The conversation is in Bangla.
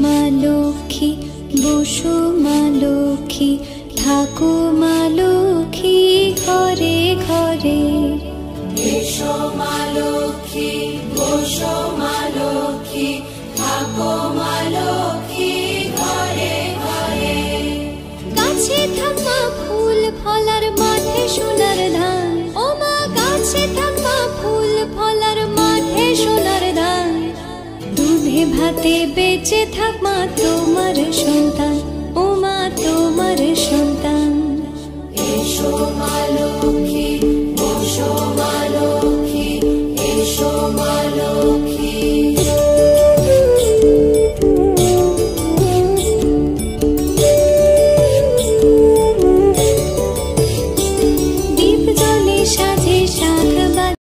মা লক্ষ্মী, বসো মা লক্ষ্মী, থাকো মা লক্ষ্মী ঘরে ঘরে। এসো মা লক্ষ্মী, বসো মা লক্ষ্মী, থাকো মা লক্ষ্মী ঘরে ঘরে। গাছে থাকা ফুল ফলার মাঠে সোনার ধান, ও মা গাছে থাকা ফুল ফলার মাঠে সোনার ধান। দুধে ভাতে বেঁচে থাক মা তোমার সন্তান, ও মা তোমার সন্তান।